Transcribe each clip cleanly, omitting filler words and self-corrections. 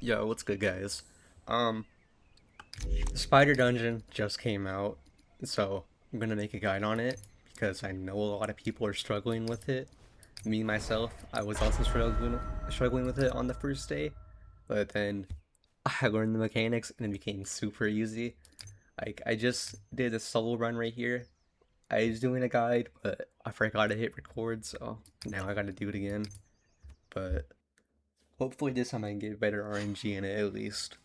Yo, what's good, guys? Um, Spider Dungeon just came out, so I'm gonna make a guide on it because I know a lot of people are struggling with it. Me myself, I was also struggling with it on the first day, but then I learned the mechanics and it became super easy. Like I just did a solo run right here. I was doing a guide, but I forgot to hit record, so now I gotta do it again. But hopefully this time I can get better RNG in it at least.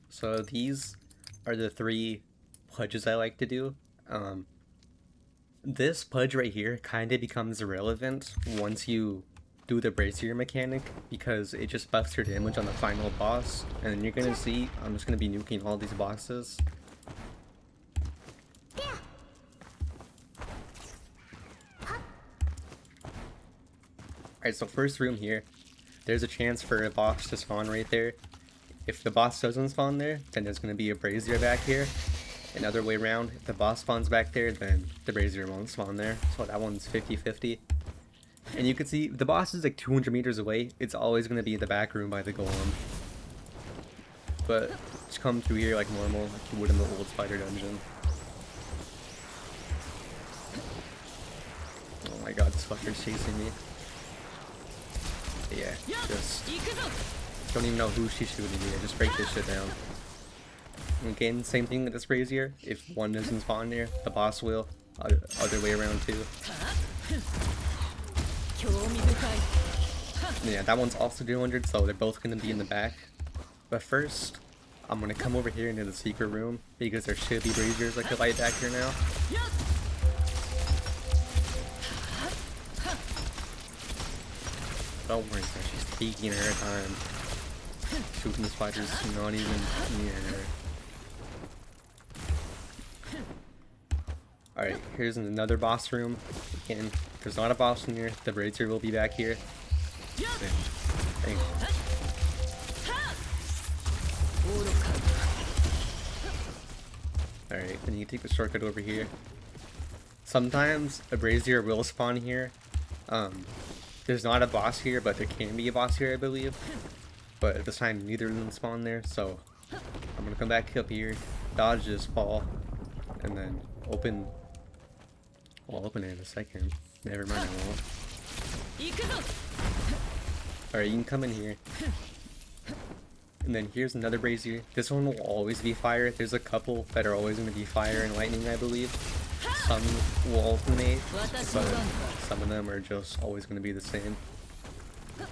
So these are the three pudges I like to do. Um, this pudge right here kind of becomes irrelevant once you do the brazier mechanic because it just buffs your damage on the final boss. And then you're gonna see I'm just gonna be nuking all these bosses. Alright, so first room here, there's a chance for a boss to spawn right there. If the boss doesn't spawn there, then there's gonna be a brazier back here. Another way around, if the boss spawns back there, then the brazier won't spawn there. So that one's 50-50. And you can see the boss is like 200 meters away. It's always going to be in the back room by the golem. But just come through here like normal, like you would in the old spider dungeon. Oh my god, this fucker's chasing me. But yeah, just don't even know who she's shooting me. Just break this shit down. And again, same thing with this brazier. If one doesn't spawn there, the boss will. Other way around too. Yeah, that one's also 200, so they're both going to be in the back. But first, I'm going to come over here into the secret room, because there should be braziers like the light back here now. Don't worry, sir, she's taking her time. Shooting the spiders, not even near her. Alright, here's another boss room. Again, there's not a boss in here. The brazier will be back here. Dang. Alright, then you take the shortcut over here. Sometimes a brazier will spawn here. There's not a boss here, but there can be a boss here, I believe. But at this time, neither of them spawn there, so I'm gonna come back up here, dodge this fall, and then open. Well, I'll open it in a second. Never mind, I won't. Alright, you can come in here. And then here's another brazier. This one will always be fire. There's a couple that are always going to be fire and lightning, I believe. Some will alternate, but some of them are just always going to be the same. And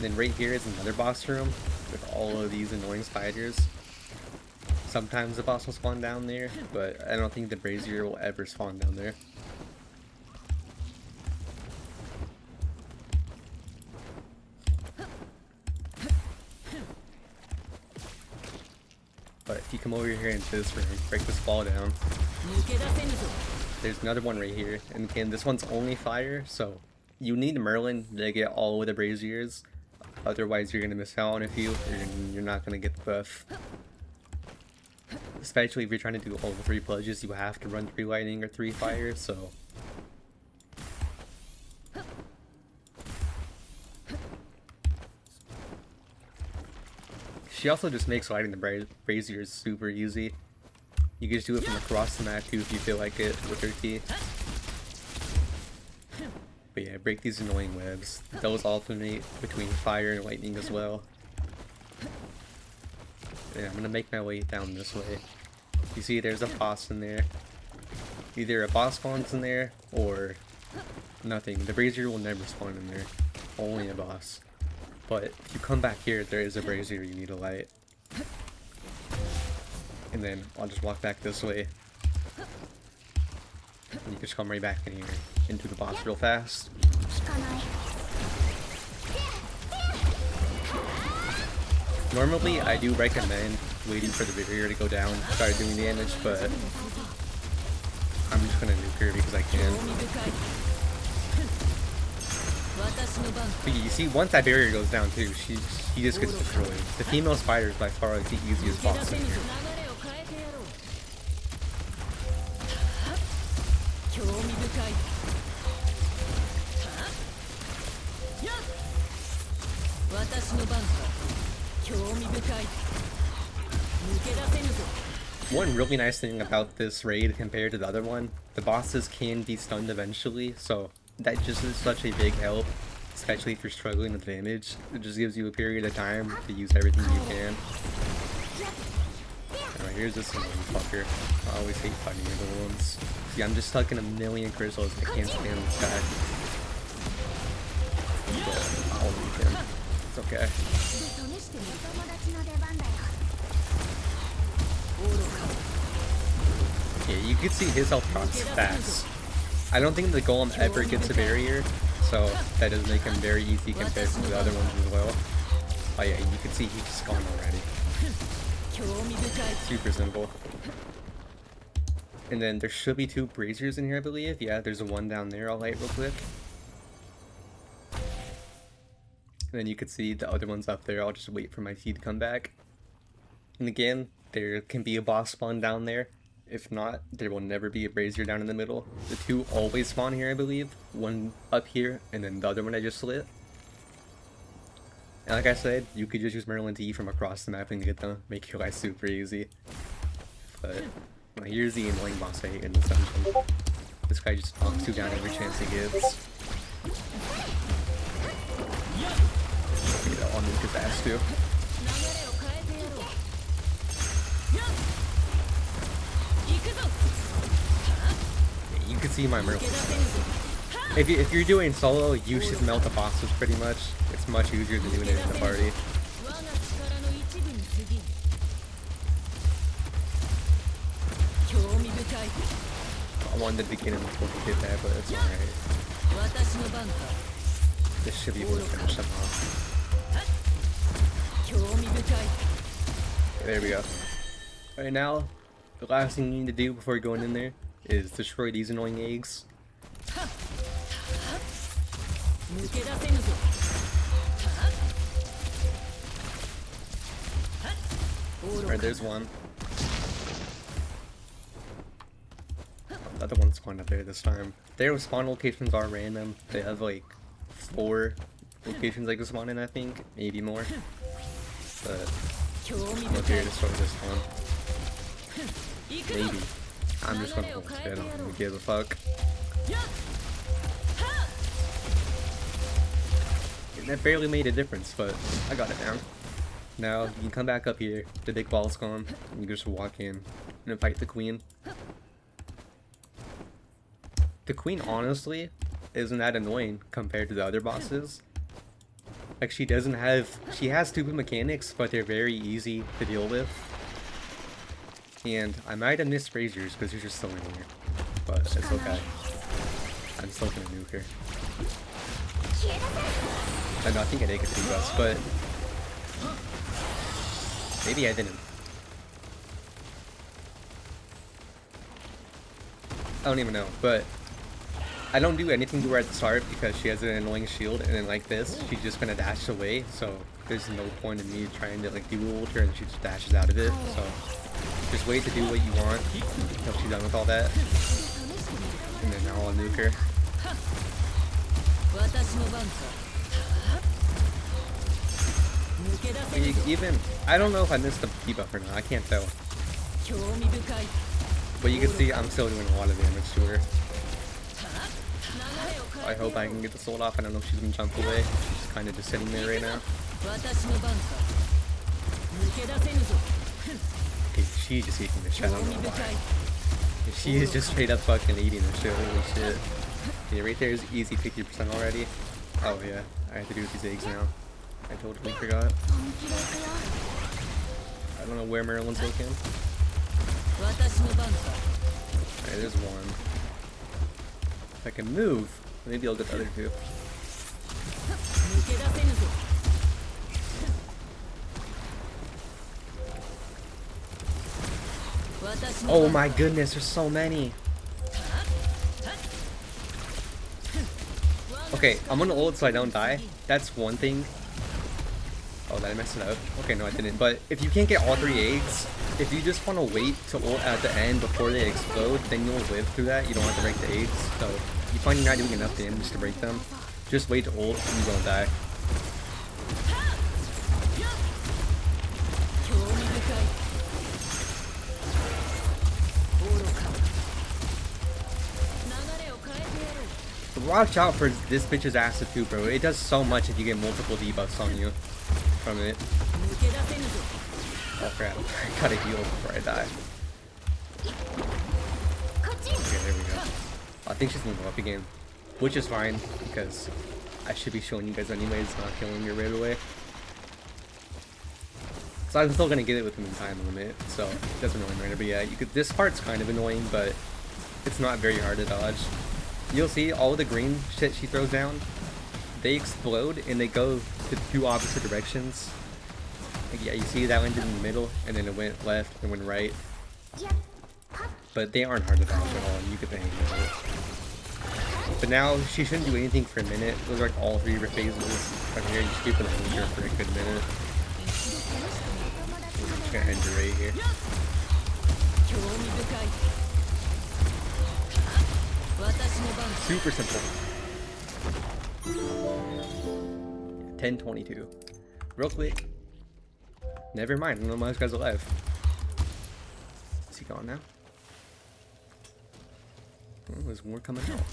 then right here is another boss room with all of these annoying spiders. Sometimes the boss will spawn down there, but I don't think the brazier will ever spawn down there. But if you come over here into this room, break this wall down, there's another one right here. And again, this one's only fire, so you need Merlin to get all of the braziers. Otherwise, you're going to miss out on a few, and you're not going to get the buff. Especially if you're trying to do all the 3 pledges, you have to run 3 lightning or 3 fire, so... She also just makes lighting the braziers super easy. You can just do it from across the map too if you feel like it with her T. But yeah, break these annoying webs. Those alternate between fire and lightning as well. Yeah, I'm gonna make my way down this way. You see there's a boss in there. Either a boss spawns in there or nothing. The brazier will never spawn in there. Only a boss. But if you come back here, there is a brazier you need to light. And then I'll just walk back this way. And you just come right back in here, into the boss real fast. Normally, I do recommend waiting for the barrier to go down, start doing damage, but I'm just gonna nuke her because I can. But you see, once that barrier goes down too, she just gets destroyed. The female spider is by far like the easiest boss in here. One really nice thing about this raid compared to the other one, the bosses can be stunned eventually, so that just is such a big help, especially if you're struggling with damage. It just gives you a period of time to use everything you can. Alright, here's this one fucker. I always hate fighting the little ones. See, I'm just stuck in a million crystals. I can't stand this guy. But I'll leave him. It's okay. Yeah, you can see his health drops fast. I don't think the golem ever gets a barrier, so that does make him very easy compared to the other ones as well. Oh yeah, you can see he's just gone already. Super simple. And then there should be 2 braziers in here, I believe. Yeah, there's one down there. I'll light real quick. And then you can see the other ones up there. I'll just wait for my feed to come back. And again, there can be a boss spawn down there. If not, there will never be a brazier down in the middle. The 2 always spawn here, I believe. One up here, and then the other one I just lit. And like I said, you could just use Merlin to E from across the map and get them. Make your life super easy. But well, here's the annoying boss I hate in this dungeon. This guy just knocks you down every chance he gets. Okay, I'll nuke his ass too. You can see my Merlin. If you're doing solo, you should melt the bosses pretty much. It's much easier than doing it in the party. I wanted to get him before he did that, but it's alright. This should be able to finish him off. There we go. Alright, now, the last thing you need to do before going in there is destroy these annoying eggs. Alright, there's one. The other one spawned up there this time. Their spawn locations are random. They have like 4 locations they can spawn in, I think. Maybe more. But I'm up here to start this one. Maybe. I'm just gonna hold it. I don't really give a fuck. And that barely made a difference, but I got it down. Now you can come back up here. The big ball's gone. And you can just walk in and fight the queen. The queen honestly isn't that annoying compared to the other bosses. Like she has stupid mechanics, but they're very easy to deal with. And I might have missed braziers because you're just still in here. But it's okay. I'm still gonna nuke her. I know, I think I did get 2 buffs, but maybe I didn't. I don't even know, but I don't do anything to her at the start because she has an annoying shield, and then like this, she's just gonna dash away, so there's no point in me trying to like dual ult her and she just dashes out of it, so just wait to do what you want until she's done with all that. And then now I'll nuke her. Even, I don't know if I missed the debuff or not, I can't tell. But you can see I'm still doing a lot of damage to her. I hope I can get the sword off. I don't know if she's gonna jump away. She's kind of just sitting there right now. Okay, she's just eating the shit. I don't know why. She is just straight up fucking eating the shit. Holy shit. Yeah, right there is easy 50% already. Oh yeah, I have to do these eggs now. I totally forgot. I don't know where Merlin's looking. Alright, there's one. If I can move, maybe I'll get the other 2. Oh my goodness, there's so many. Okay, I'm gonna ult so I don't die. That's one thing. Oh, did I mess it up? Okay, no I didn't. But if you can't get all 3 eggs, if you just want to wait to ult at the end before they explode, then you'll live through that. You don't have to break the eggs. So if you find you're not doing enough damage to break them, just wait to ult and you won't die. But watch out for this bitch's acid too, bro. It does so much if you get multiple debuffs on you from it. Oh crap, I gotta heal before I die. Okay, there we go. I think she's gonna go up again, which is fine, because I should be showing you guys anyways, not killing you right away. So I'm still gonna get it within the time limit, so it doesn't really matter. But yeah, you could. This part's kind of annoying, but it's not very hard to dodge. You'll see all the green shit she throws down, they explode and they go to two opposite directions. Like, yeah, you see that landed in the middle, and then it went left and went right. But they aren't hard to dodge at all, and you get the hang of it. But now, she shouldn't do anything for a minute. Those are like all three of her phases. From here, you just keep it on her for a good minute. I'm just gonna end her right here. Super simple. 10:22. Real quick. Never mind, I don't know why this guy's alive. Is he gone now? Oh, there's more coming out.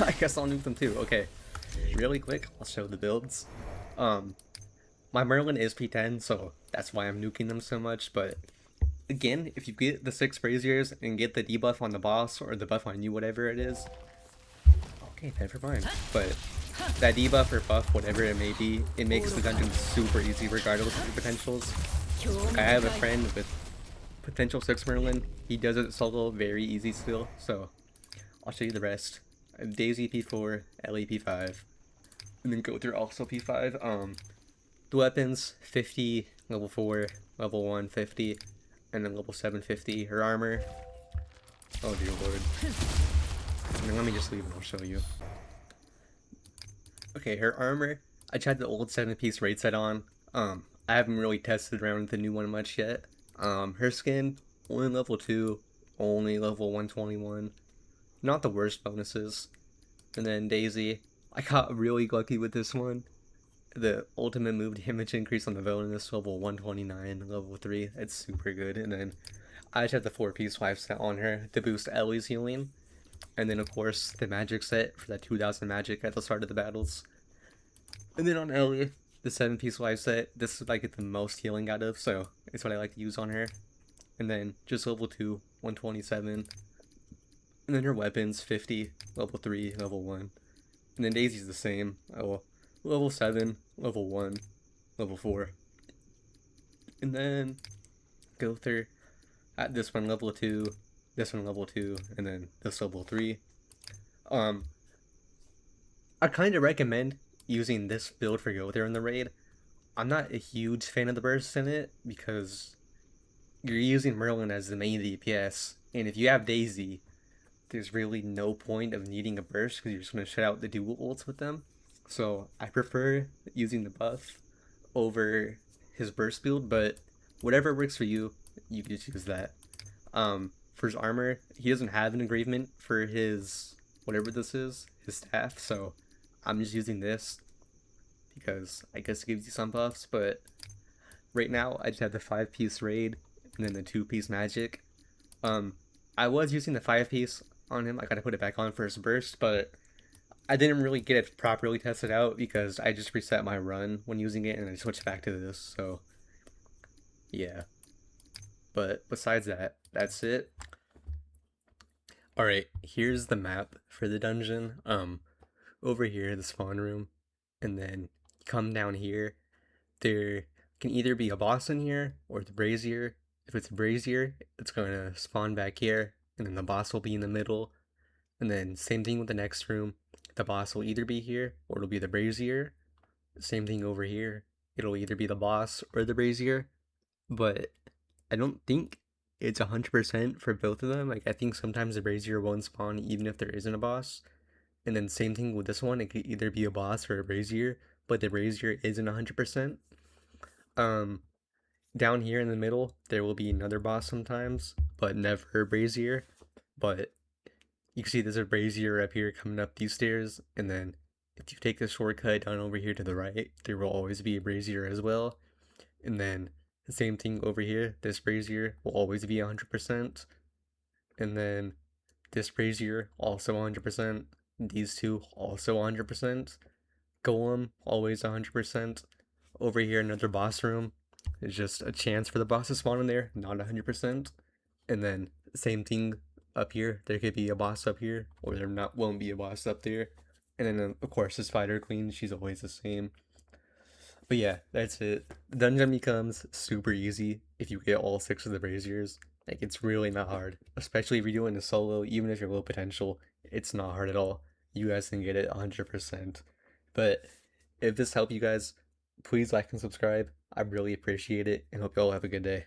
I guess I'll nuke them too. Okay. Really quick, I'll show the builds. My Merlin is P10, so that's why I'm nuking them so much, but again, if you get the 6 braziers and get the debuff on the boss or the buff on you, whatever it is. Okay, never mind. But that debuff or buff, whatever it may be, it makes the dungeon super easy regardless of your potentials. I have a friend with potential 6 Merlin. He does it solo very easy still, so I'll show you the rest. I have Daisy P4, Ellie P5, and then go through also P5. The weapons, 50, level 4, level 1, 50, and then level 7, 50. Her armor, oh dear lord. And then let me just leave and I'll show you. Okay, her armor, I tried the old 7-piece raid set on. I haven't really tested around with the new one much yet. Her skin, only level 2, only level 121. Not the worst bonuses. And then Daisy, I got really lucky with this one. The ultimate move damage increase on the villainous, level 129, level 3. It's super good. And then I just have the 4-piece 5 set on her to boost Ellie's healing. And then of course the magic set for that 2000 magic at the start of the battles. And then on Ellie, the 7-piece 5 set, this is what I get the most healing out of, so it's what I like to use on her. And then just level 2, 127. And then her weapons, 50, level 3, level 1. And then Daisy's the same. Oh, level 7, level 1, level 4. And then go through at this one level 2, this one level 2, and then this level 3. I kind of recommend using this build for Gother in the raid. I'm not a huge fan of the bursts in it because you're using Merlin as the main DPS, and if you have Daisy, there's really no point of needing a burst because you're just going to shut out the dual ults with them. So I prefer using the buff over his burst build, but whatever works for you, you can just use that. For his armor, he doesn't have an engravement for his whatever this is, his staff, so I'm just using this because I guess it gives you some buffs, but right now I just have the 5-piece raid and then the 2-piece magic. I was using the 5-piece on him. I gotta put it back on for his burst, but I didn't really get it properly tested out because I just reset my run when using it and I switched back to this, so yeah. But besides that, that's it. Alright, here's the map for the dungeon. Over here, the spawn room, and then come down here. There can either be a boss in here or the brazier. If it's a brazier, it's gonna spawn back here, and then the boss will be in the middle. And then same thing with the next room. The boss will either be here or it'll be the brazier. Same thing over here. It'll either be the boss or the brazier. But I don't think it's 100% for both of them. Like, I think sometimes the brazier won't spawn even if there isn't a boss. And then same thing with this one, it could either be a boss or a brazier, but the brazier isn't 100%. Down here in the middle, there will be another boss sometimes, but never a brazier. But you can see there's a brazier up here coming up these stairs, and then if you take the shortcut down over here to the right, there will always be a brazier as well. And then the same thing over here, this brazier will always be 100%. And then This brazier, also 100%. These two, also 100%. Golem, always 100%. Over here, another boss room. It's just a chance for the boss to spawn in there, not 100%. And then, same thing up here. There could be a boss up here, or there not won't be a boss up there. And then, of course, the Spider Queen, she's always the same. But yeah, that's it. The dungeon becomes super easy if you get all 6 of the braziers. Like, it's really not hard. Especially if you're doing a solo, even if you're low potential, it's not hard at all. You guys can get it 100%. But if this helped you guys, please like and subscribe. I really appreciate it and hope you all have a good day.